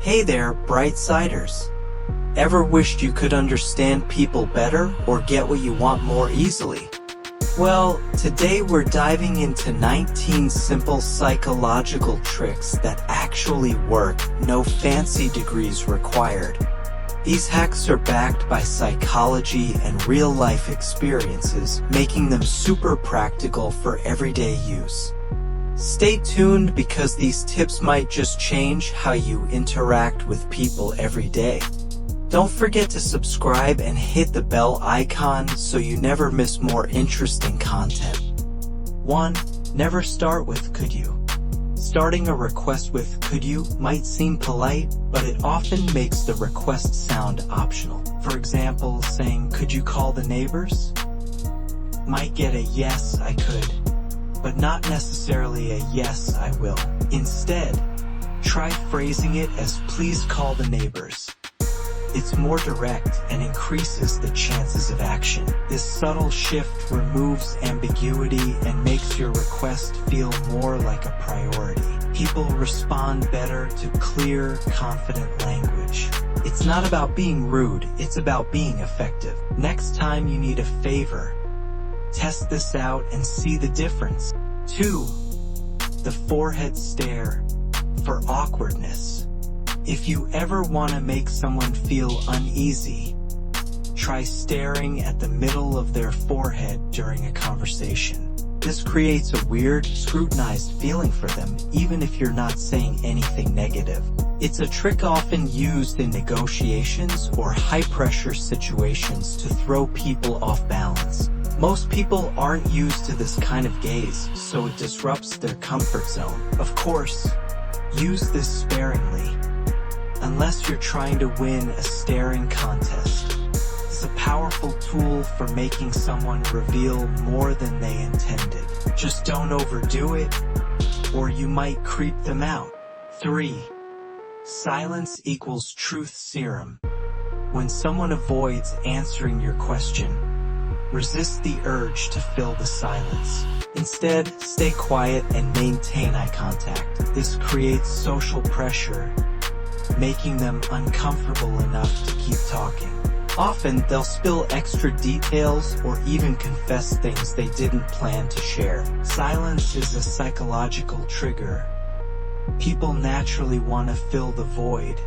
Hey there, bright-siders. Ever wished you could understand people better or get what you want more easily? Well, today we're diving into 19 simple psychological tricks that actually work, no fancy degrees required. These hacks are backed by psychology and real-life experiences, making them super practical for everyday use. Stay tuned because these tips might just change how you interact with people every day. Don't forget to subscribe and hit the bell icon so you never miss more interesting content. 1. Never start with "could you?" Starting a request with "could you" might seem polite, but it often makes the request sound optional. For example, saying "could you call the neighbors?" might get a "yes, I could," but not necessarily a "yes, I will." Instead, try phrasing it as "please call the neighbors." It's more direct and increases the chances of action. This subtle shift removes ambiguity and makes your request feel more like a priority. People respond better to clear, confident language. It's not about being rude, it's about being effective. Next time you need a favor, test this out and see the difference. 2. The forehead stare for awkwardness. If you ever want to make someone feel uneasy, try staring at the middle of their forehead during a conversation. This creates a weird, scrutinized feeling for them, even if you're not saying anything negative. It's a trick often used in negotiations or high-pressure situations to throw people off balance. Most people aren't used to this kind of gaze, so it disrupts their comfort zone. Of course, use this sparingly, unless you're trying to win a staring contest. It's a powerful tool for making someone reveal more than they intended. Just don't overdo it, or you might creep them out. 3. Silence equals truth serum. When someone avoids answering your question, resist the urge to fill the silence. Instead, stay quiet and maintain eye contact. This creates social pressure, making them uncomfortable enough to keep talking. Often, they'll spill extra details or even confess things they didn't plan to share. Silence is a psychological trigger. People naturally want to fill the void,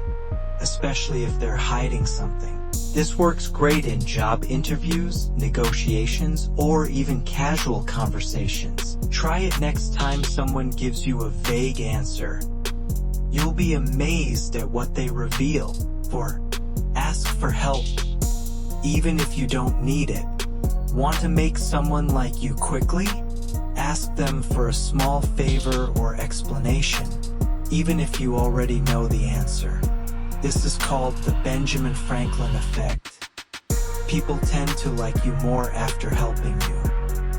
especially if they're hiding something. This works great in job interviews, negotiations, or even casual conversations. Try it next time someone gives you a vague answer. You'll be amazed at what they reveal. 4. Ask for help, even if you don't need it. Want to make someone like you quickly? Ask them for a small favor or explanation, even if you already know the answer. This is called the Benjamin Franklin effect. People tend to like you more after helping you.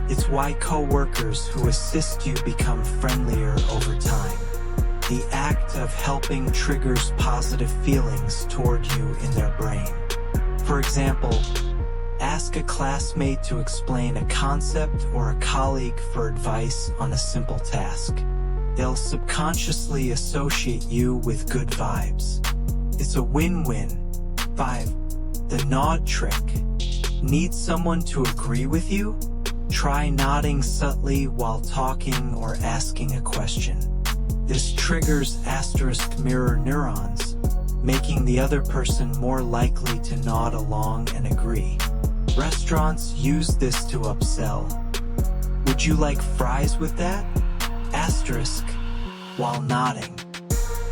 It's why coworkers who assist you become friendlier over time. The act of helping triggers positive feelings toward you in their brain. For example, ask a classmate to explain a concept or a colleague for advice on a simple task. They'll subconsciously associate you with good vibes. It's a win-win. 5. The nod trick. Need someone to agree with you? Try nodding subtly while talking or asking a question. This triggers asterisk mirror neurons, making the other person more likely to nod along and agree. Restaurants use this to upsell. Would you like fries with that? Asterisk, while nodding.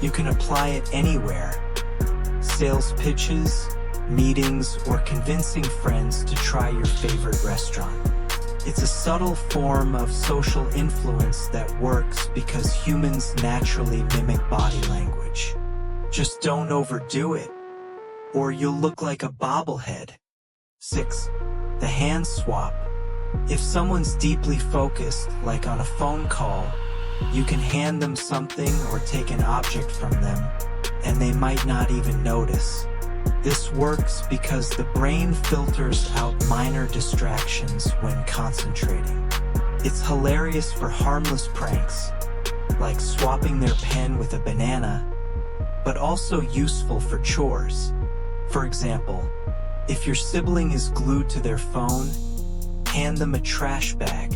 You can apply it anywhere. Sales pitches, meetings, or convincing friends to try your favorite restaurant. It's a subtle form of social influence that works because humans naturally mimic body language. Just don't overdo it, or you'll look like a bobblehead. 6. The hand swap. If someone's deeply focused, like on a phone call, you can hand them something or take an object from them, and they might not even notice. This works because the brain filters out minor distractions when concentrating. It's hilarious for harmless pranks, like swapping their pen with a banana, but also useful for chores. For example, if your sibling is glued to their phone, hand them a trash bag.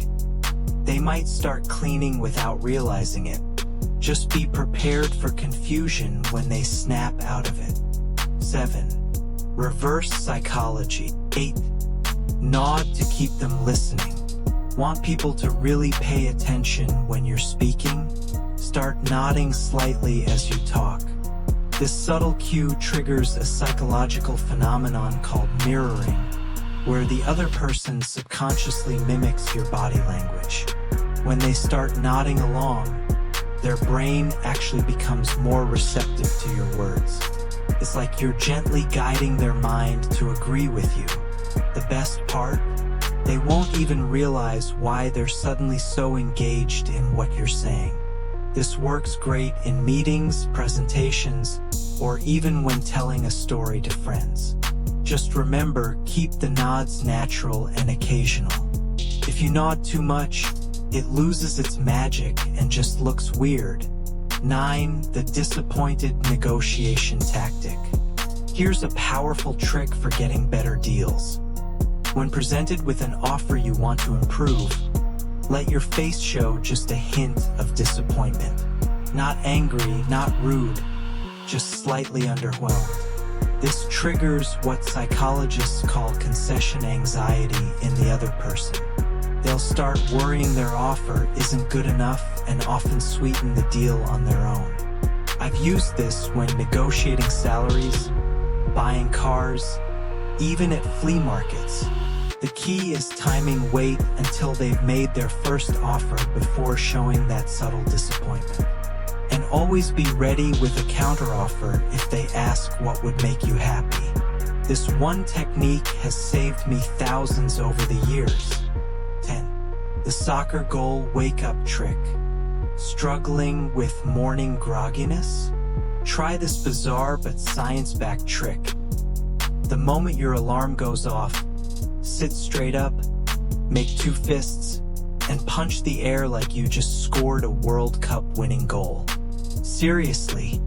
They might start cleaning without realizing it. Just be prepared for confusion when they snap out of it. 7. Reverse psychology. 8. Nod to keep them listening. Want people to really pay attention when you're speaking? Start nodding slightly as you talk. This subtle cue triggers a psychological phenomenon called mirroring, where the other person subconsciously mimics your body language. When they start nodding along, their brain actually becomes more receptive to your words. It's like you're gently guiding their mind to agree with you. The best part? They won't even realize why they're suddenly so engaged in what you're saying. This works great in meetings, presentations, or even when telling a story to friends. Just remember, keep the nods natural and occasional. If you nod too much, it loses its magic and just looks weird. 9. The disappointed negotiation tactic. Here's a powerful trick for getting better deals. When presented with an offer you want to improve, let your face show just a hint of disappointment. Not angry, not rude, just slightly underwhelmed. This triggers what psychologists call concession anxiety in the other person. They'll start worrying their offer isn't good enough and often sweeten the deal on their own. I've used this when negotiating salaries, buying cars, even at flea markets. The key is timing wait until they've made their first offer before showing that subtle disappointment. And always be ready with a counteroffer if they ask what would make you happy. This one technique has saved me thousands over the years. 10. The soccer goal wake-up trick. Struggling with morning grogginess? Try this bizarre but science-backed trick. The moment your alarm goes off, sit straight up, make 2 fists, and punch the air like you just scored a World Cup winning goal. Seriously,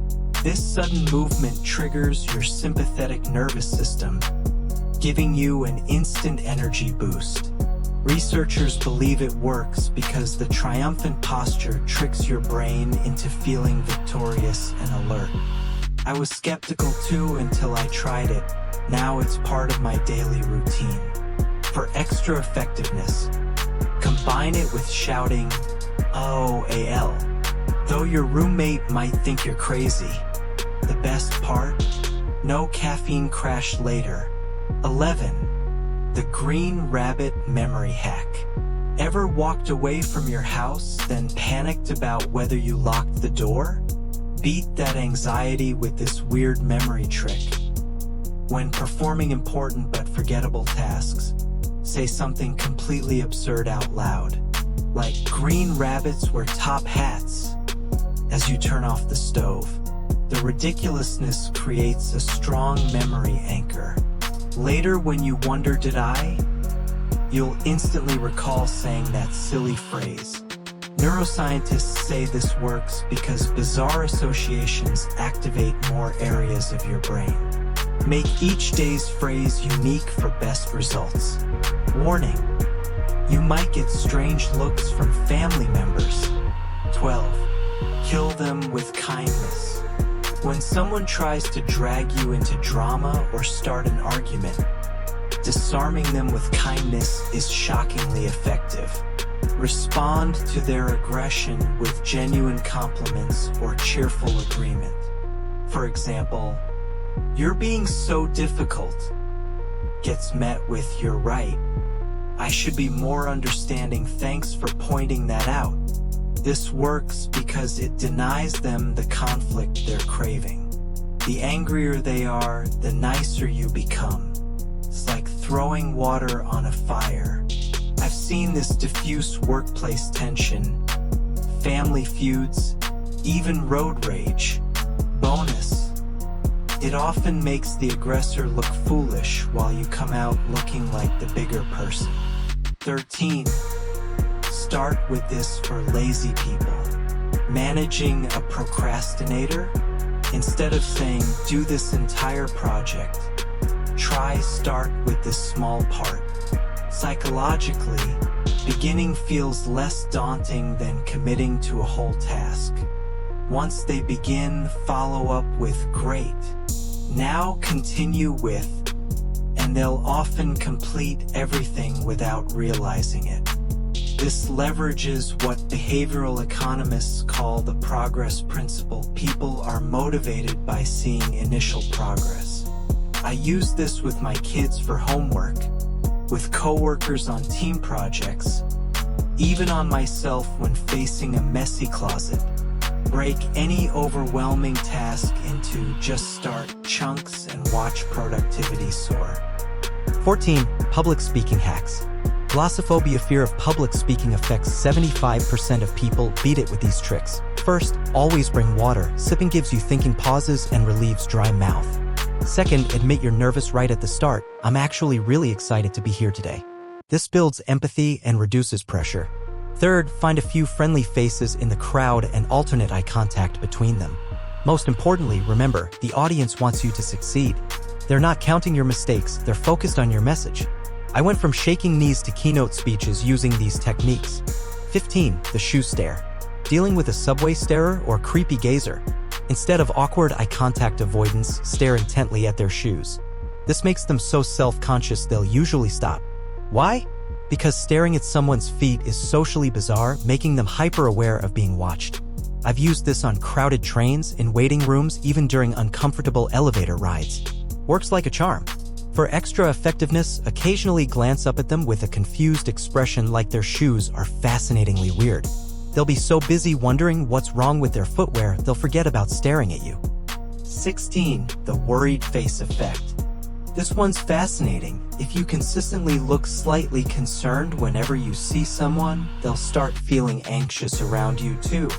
this sudden movement triggers your sympathetic nervous system, giving you an instant energy boost. Researchers believe it works because the triumphant posture tricks your brain into feeling victorious and alert. I was skeptical too until I tried it. Now it's part of my daily routine. For extra effectiveness, combine it with shouting, "OAL." Though your roommate might think you're crazy. The best part? No caffeine crash later. 11. The green rabbit memory hack. Ever walked away from your house, then panicked about whether you locked the door? Beat that anxiety with this weird memory trick. When performing important but forgettable tasks, say something completely absurd out loud, like green rabbits wear top hats, as you turn off the stove. The ridiculousness creates a strong memory anchor. Later, when you wonder, did I? You'll instantly recall saying that silly phrase. Neuroscientists say this works because bizarre associations activate more areas of your brain. Make each day's phrase unique for best results. Warning: you might get strange looks from family members. 12. Kill them with kindness. When someone tries to drag you into drama or start an argument, disarming them with kindness is shockingly effective. Respond to their aggression with genuine compliments or cheerful agreement. For example, "You're being so difficult," gets met with, "You're right. I should be more understanding. Thanks for pointing that out." This works because it denies them the conflict they're craving. The angrier they are, the nicer you become. It's like throwing water on a fire. I've seen this diffuse workplace tension, family feuds, even road rage. Bonus: it often makes the aggressor look foolish while you come out looking like the bigger person. 13. Start with this for lazy people. Managing a procrastinator? Instead of saying, do this entire project, try start with this small part. Psychologically, beginning feels less daunting than committing to a whole task. Once they begin, follow up with great. Now continue with, and they'll often complete everything without realizing it. This leverages what behavioral economists call the progress principle. People are motivated by seeing initial progress. I use this with my kids for homework, with coworkers on team projects, even on myself when facing a messy closet. Break any overwhelming task into just start chunks and watch productivity soar. 14. Public speaking hacks. Glossophobia, fear of public speaking, affects 75% of people. Beat it with these tricks. First, always bring water. Sipping gives you thinking pauses and relieves dry mouth. Second, admit you're nervous right at the start. I'm actually really excited to be here today. This builds empathy and reduces pressure. Third, find a few friendly faces in the crowd and alternate eye contact between them. Most importantly, remember, the audience wants you to succeed. They're not counting your mistakes, they're focused on your message. I went from shaking knees to keynote speeches using these techniques. 15. The shoe stare. Dealing with a subway starer or creepy gazer. Instead of awkward eye contact avoidance, stare intently at their shoes. This makes them so self-conscious they'll usually stop. Why? Because staring at someone's feet is socially bizarre, making them hyper-aware of being watched. I've used this on crowded trains, in waiting rooms, even during uncomfortable elevator rides. Works like a charm. For extra effectiveness, occasionally glance up at them with a confused expression like their shoes are fascinatingly weird. They'll be so busy wondering what's wrong with their footwear, they'll forget about staring at you. 16. The worried face effect. This one's fascinating. If you consistently look slightly concerned whenever you see someone, they'll start feeling anxious around you too.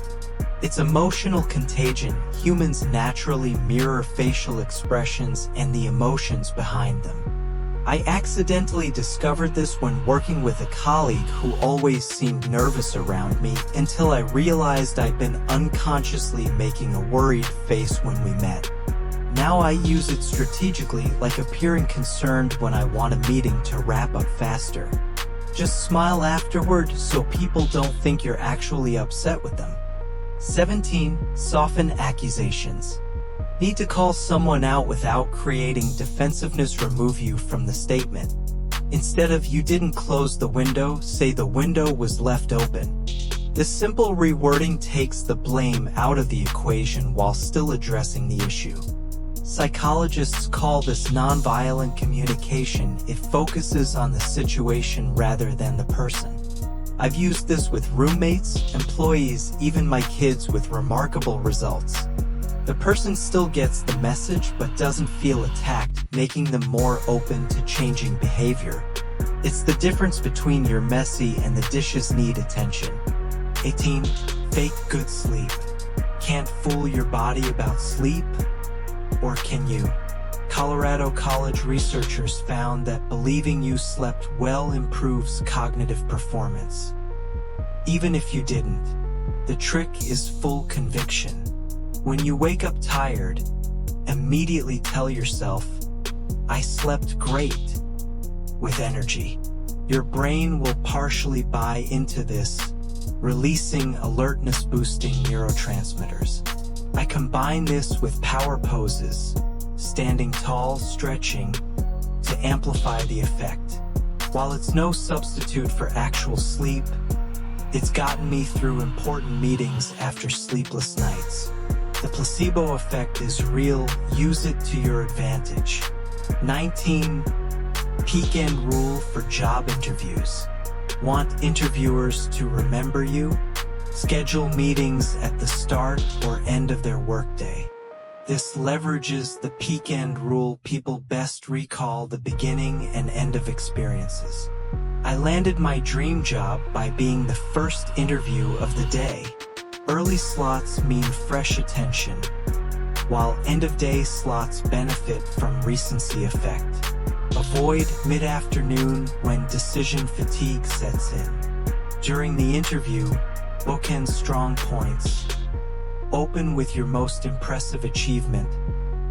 It's emotional contagion. Humans naturally mirror facial expressions and the emotions behind them. I accidentally discovered this when working with a colleague who always seemed nervous around me, until I realized I'd been unconsciously making a worried face when we met. Now I use it strategically, like appearing concerned when I want a meeting to wrap up faster. Just smile afterward so people don't think you're actually upset with them. 17. Soften accusations. Need to call someone out without creating defensiveness. Remove you from the statement. Instead of "you didn't close the window," say "the window was left open." This simple rewording takes the blame out of the equation while still addressing the issue. Psychologists call this nonviolent communication. It focuses on the situation rather than the person. I've used this with roommates, employees, even my kids, with remarkable results. The person still gets the message but doesn't feel attacked, making them more open to changing behavior. It's the difference between "you're messy" and "the dishes need attention." 18. Fake good sleep. Can't fool your body about sleep? Or can you? Colorado College researchers found that believing you slept well improves cognitive performance. Even if you didn't. The trick is full conviction. When you wake up tired, immediately tell yourself, "I slept great," with energy. Your brain will partially buy into this, releasing alertness-boosting neurotransmitters. I combine this with power poses, standing tall, stretching, to amplify the effect. While it's no substitute for actual sleep, it's gotten me through important meetings after sleepless nights. The placebo effect is real. Use it to your advantage. 19. Peak end rule for job interviews. Want interviewers to remember you? Schedule meetings at the start or end of their workday. This leverages the peak end rule. People best recall the beginning and end of experiences. I landed my dream job by being the first interview of the day. Early slots mean fresh attention, while end-of-day slots benefit from recency effect. Avoid mid-afternoon when decision fatigue sets in. During the interview, bookend strong points. Open with your most impressive achievement.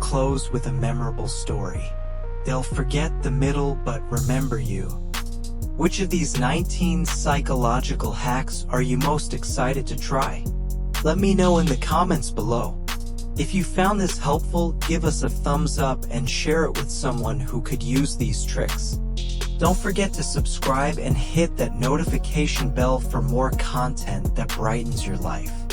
Close with a memorable story. They'll forget the middle but remember you. Which of these 19 psychological hacks are you most excited to try? Let me know in the comments below. If you found this helpful, give us a thumbs up and share it with someone who could use these tricks. Don't forget to subscribe and hit that notification bell for more content that brightens your life.